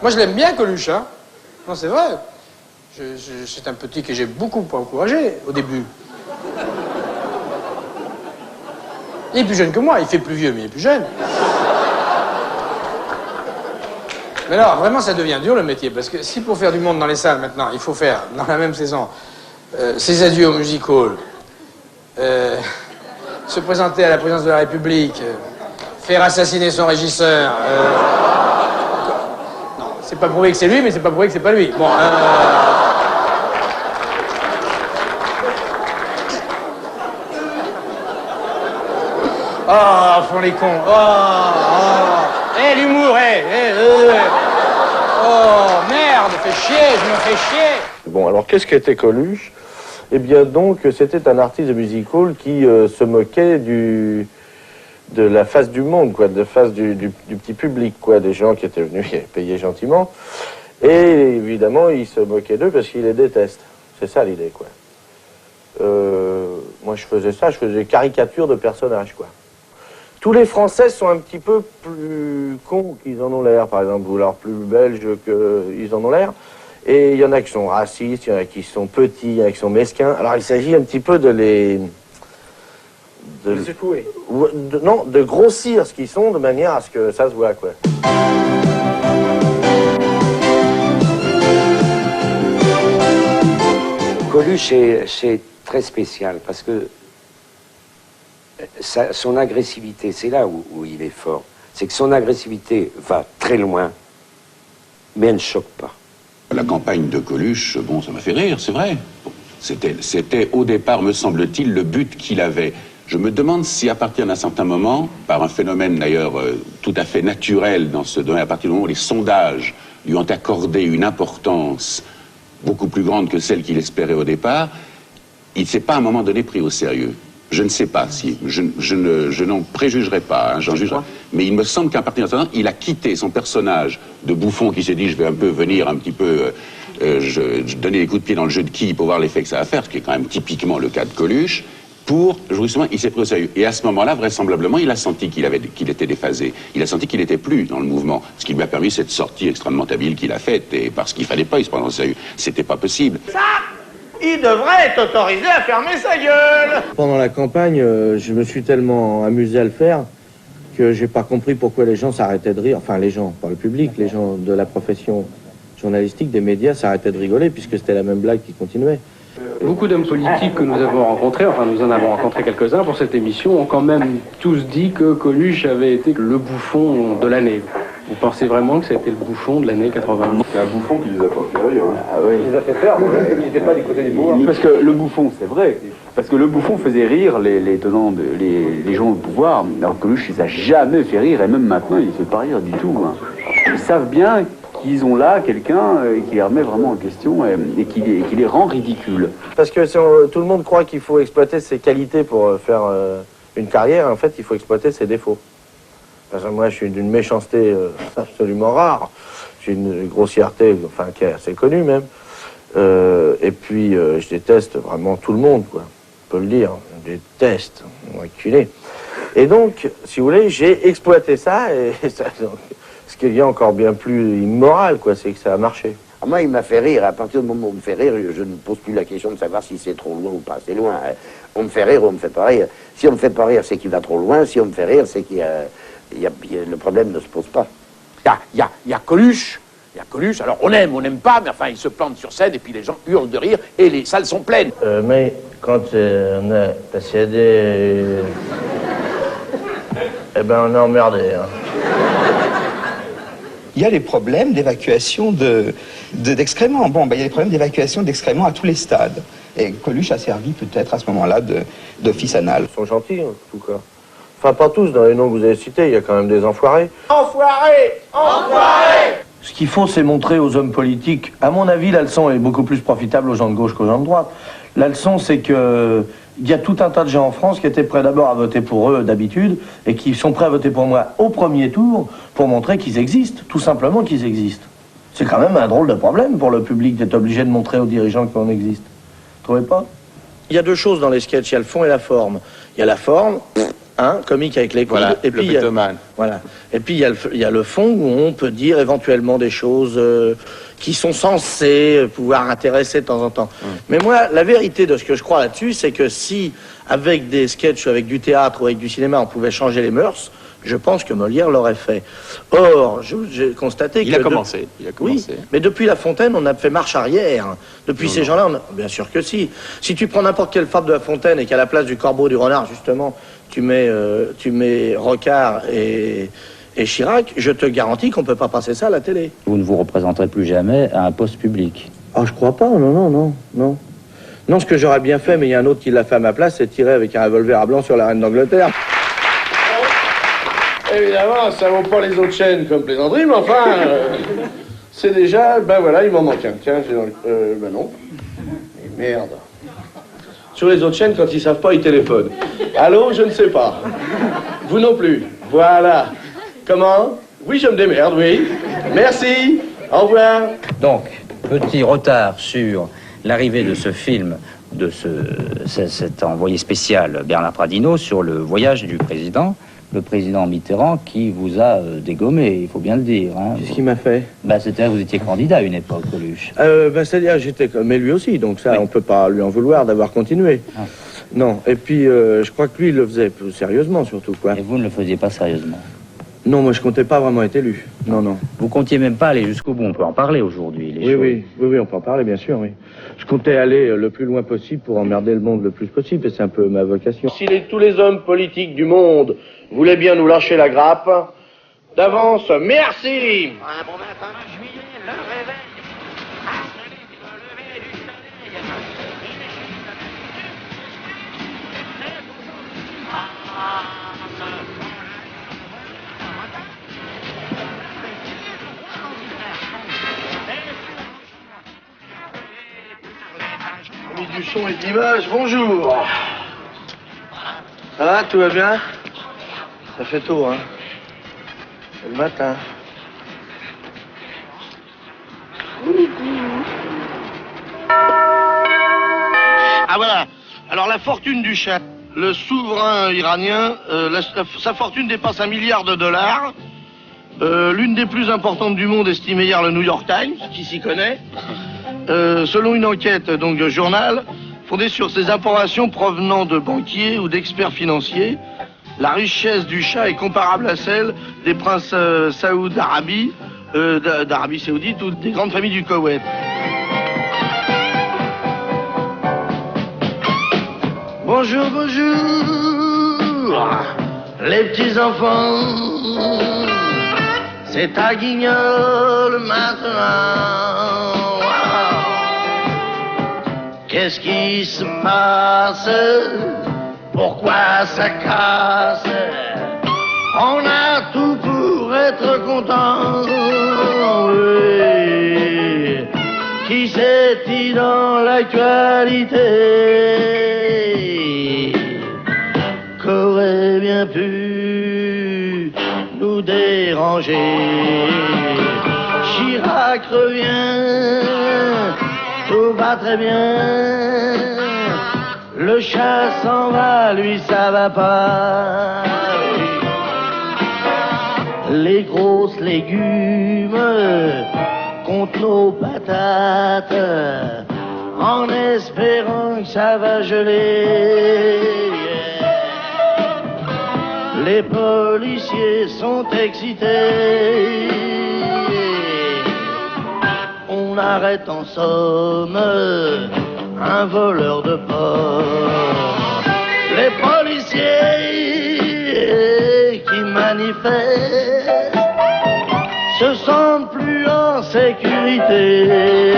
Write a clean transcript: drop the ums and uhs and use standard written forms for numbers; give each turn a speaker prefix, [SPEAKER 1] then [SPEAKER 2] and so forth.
[SPEAKER 1] Moi, je l'aime bien, Coluche, hein. Non, c'est vrai. C'est un petit que j'ai beaucoup encouragé au début. Il est plus jeune que moi. Il fait plus vieux, mais il est plus jeune. Mais alors, vraiment, ça devient dur, le métier. Parce que si pour faire du monde dans les salles, maintenant, il faut faire, dans la même saison, ses adieux au music hall, se présenter à la présidence de la République, faire assassiner son régisseur... Non, c'est pas prouvé que c'est lui, mais c'est pas prouvé que c'est pas lui. Bon, Oh, font les cons. L'humour, Oh, merde, fais chier, je me fais chier.
[SPEAKER 2] Bon, alors, qu'est-ce qu'était Coluche? Eh bien, donc, c'était un artiste de music hall qui se moquait de la face du monde, quoi, de la face du petit public, quoi, des gens qui étaient venus payer gentiment. Et évidemment, il se moquait d'eux parce qu'il les déteste. C'est ça l'idée, quoi. Moi, je faisais ça, je faisais des caricatures de personnages, quoi. Tous les Français sont un petit peu plus cons qu'ils en ont l'air, par exemple, ou alors plus belges qu'ils en ont l'air. Et il y en a qui sont racistes, il y en a qui sont petits, il y en a qui sont mesquins. Alors il s'agit un petit peu de les
[SPEAKER 1] secouer.
[SPEAKER 2] Non, de grossir ce qu'ils sont de manière à ce que ça se voit, quoi.
[SPEAKER 3] Coluche, c'est très spécial parce que son agressivité, c'est là où il est fort. C'est que son agressivité va très loin, mais elle ne choque pas.
[SPEAKER 4] La campagne de Coluche, bon, ça m'a fait rire, c'est vrai. C'était au départ, me semble-t-il, le but qu'il avait. Je me demande si à partir d'un certain moment, par un phénomène d'ailleurs tout à fait naturel dans ce domaine, à partir du moment où les sondages lui ont accordé une importance beaucoup plus grande que celle qu'il espérait au départ, il ne s'est pas à un moment donné pris au sérieux. Je ne sais pas si, je n'en préjugerai pas, hein, j'en jugerai. Mais il me semble qu'à partir d'un certain moment, il a quitté son personnage de bouffon qui s'est dit, je vais un peu venir un petit peu donner des coups de pied dans le jeu de quilles pour voir l'effet que ça va faire, ce qui est quand même typiquement le cas de Coluche, pour, justement, il s'est pris au sérieux. Et à ce moment-là, vraisemblablement, il a senti qu'il était déphasé. Il a senti qu'il n'était plus dans le mouvement. Ce qui lui a permis cette sortie extrêmement habile qu'il a faite, et parce qu'il fallait pas, il se prendre au sérieux. C'était pas possible.
[SPEAKER 5] Ça, il devrait être autorisé à fermer sa gueule.
[SPEAKER 2] Pendant la campagne, je me suis tellement amusé à le faire que j'ai pas compris pourquoi les gens s'arrêtaient de rire. Enfin, les gens, pas le public, les gens de la profession journalistique, des médias s'arrêtaient de rigoler puisque c'était la même blague qui continuait.
[SPEAKER 6] Beaucoup d'hommes politiques que nous avons rencontrés, enfin nous en avons rencontré quelques-uns pour cette émission, ont quand même tous dit que Coluche avait été le bouffon de l'année. Vous pensez vraiment que c'était le bouffon de l'année 80?
[SPEAKER 7] C'est un bouffon qui les a pas fait rire. Hein.
[SPEAKER 6] Ah oui. Il les a fait peur, il n'était pas du côté des pouvoirs.
[SPEAKER 7] Parce que le bouffon, c'est vrai, parce que le bouffon faisait rire les tenants, les gens au pouvoir, alors que Coluche, il les a jamais fait rire, et même maintenant, il ne fait pas rire du tout. Hein. Ils savent bien qu'ils ont là quelqu'un qui les remet vraiment en question et qui les rend ridicules.
[SPEAKER 2] Parce que tout le monde croit qu'il faut exploiter ses qualités pour faire une carrière, en fait, il faut exploiter ses défauts. Parce que moi, je suis d'une méchanceté absolument rare. J'ai une grossièreté, enfin, qui est assez connue même. Et puis, je déteste vraiment tout le monde, quoi. On peut le dire. Je déteste, enculé. Et donc, si vous voulez, j'ai exploité ça, et ça, donc, ce qui est encore bien plus immoral, quoi, c'est que ça a marché.
[SPEAKER 3] Moi, il m'a fait rire. À partir du moment où on me fait rire, je ne pose plus la question de savoir si c'est trop loin ou pas assez loin. On me fait rire ou on me fait pas rire. Si on me fait pas rire, c'est qu'il va trop loin. Si on me fait rire, c'est qu'il y a... le problème ne se pose pas.
[SPEAKER 5] Il y a Coluche. Il y a Coluche. Alors on n'aime pas, mais enfin il se plante sur scène et puis les gens hurlent de rire et les salles sont pleines.
[SPEAKER 2] Mais quand on est persuadé, eh ben on est emmerdé. Hein.
[SPEAKER 8] Il y a les problèmes d'évacuation d'excréments. Bon, il y a les problèmes d'évacuation d'excréments à tous les stades. Et Coluche a servi peut-être à ce moment-là d'office anal.
[SPEAKER 2] Ils sont gentils, en tout cas. Enfin, pas tous, dans les noms que vous avez cités, il y a quand même des enfoirés.
[SPEAKER 5] Enfoirés! Enfoirés!
[SPEAKER 2] Ce qu'il faut, c'est montrer aux hommes politiques. À mon avis, la leçon est beaucoup plus profitable aux gens de gauche qu'aux gens de droite. La leçon, c'est que il y a tout un tas de gens en France qui étaient prêts d'abord à voter pour eux d'habitude et qui sont prêts à voter pour moi au premier tour pour montrer qu'ils existent, tout simplement qu'ils existent. C'est quand même un drôle de problème pour le public d'être obligé de montrer aux dirigeants qu'on existe. Vous trouvez pas? Il y a deux choses dans les sketchs, il y a le fond et la forme. Il y a la forme, hein, comique avec les coudes.
[SPEAKER 1] Voilà,
[SPEAKER 2] et
[SPEAKER 1] le
[SPEAKER 2] puis il y a-
[SPEAKER 1] mythomane.
[SPEAKER 2] Voilà. Et puis il y a le fond où on peut dire éventuellement des choses qui sont censées pouvoir intéresser de temps en temps. Mais moi, la vérité de ce que je crois là-dessus, c'est que si, avec des sketchs, avec du théâtre ou avec du cinéma, on pouvait changer les mœurs, je pense que Molière l'aurait fait. Or, j'ai constaté que...
[SPEAKER 4] Il a commencé.
[SPEAKER 2] Oui, mais depuis La Fontaine, on a fait marche arrière. Depuis ces gens-là, bien sûr que si. Si tu prends n'importe quelle fable de La Fontaine et qu'à la place du corbeau, du renard, justement, tu mets Rocard et Chirac, je te garantis qu'on peut pas passer ça à la télé.
[SPEAKER 9] Vous ne vous représenterez plus jamais à un poste public.
[SPEAKER 2] Oh, je crois pas, non. Non, ce que j'aurais bien fait, mais il y a un autre qui l'a fait à ma place, c'est tirer avec un revolver à blanc sur la reine d'Angleterre. Évidemment, ça vaut pas les autres chaînes comme plaisanterie, mais enfin, c'est déjà, ben voilà, il m'en manque un. Tiens, j'ai dans le... ben non. Et merde. Sur les autres chaînes, quand ils savent pas, ils téléphonent. Allô, je ne sais pas. Vous non plus. Voilà. Comment? Oui, je me démerde, oui. Merci. Au revoir.
[SPEAKER 9] Donc, petit retard sur l'arrivée de ce film, de cet envoyé spécial Bernard Pradino sur le voyage du président. Le président Mitterrand qui vous a dégommé, il faut bien le dire. Hein.
[SPEAKER 2] Qu'est-ce qu'il m'a fait?
[SPEAKER 9] Bah, c'était vous étiez candidat à une époque, Coluche.
[SPEAKER 2] C'est-à-dire, j'étais comme... Mais lui aussi, donc ça,
[SPEAKER 9] Oui.
[SPEAKER 2] on peut pas lui en vouloir d'avoir continué.
[SPEAKER 9] Ah.
[SPEAKER 2] Non, et puis, je crois que lui, il le faisait sérieusement, surtout, quoi.
[SPEAKER 9] Et vous ne le faisiez pas sérieusement.
[SPEAKER 2] Non, moi, je comptais pas vraiment être élu. Non.
[SPEAKER 9] Vous comptiez même pas aller jusqu'au bout, on peut en parler aujourd'hui.
[SPEAKER 2] Oui, on peut en parler, bien sûr, oui. Je comptais aller le plus loin possible pour emmerder le monde le plus possible, et c'est un peu ma vocation. Si tous les hommes politiques du monde voulaient bien nous lâcher la grappe, d'avance, merci!
[SPEAKER 10] Un bon matin de juillet, le réveil. Le lever du
[SPEAKER 2] Ami du son et de l'image, bonjour! Ça va, tout va bien? Ça fait tôt, hein? C'est le matin. Ah voilà. Alors la fortune du Shah, le souverain iranien, sa fortune dépasse $1 milliard. L'une des plus importantes du monde, estimée hier le New York Times, qui s'y connaît. Selon une enquête donc de journal, fondée sur ces informations provenant de banquiers ou d'experts financiers, la richesse du Shah est comparable à celle des princes Saoud d'Arabie Saoudite ou des grandes familles du Koweït. Bonjour, les petits enfants, c'est à Guignol maintenant. Qu'est-ce qui se passe? Pourquoi ça casse? On a tout pour être content. Oui. Qui c'est-il dans l'actualité qu'aurait bien pu nous déranger? Chirac revient, tout va très bien. Le chat s'en va, lui ça va pas. Les grosses légumes contre nos patates, en espérant que ça va geler. Les policiers sont excités. On arrête en somme un voleur de porc. Les policiers qui manifestent se sentent plus en sécurité.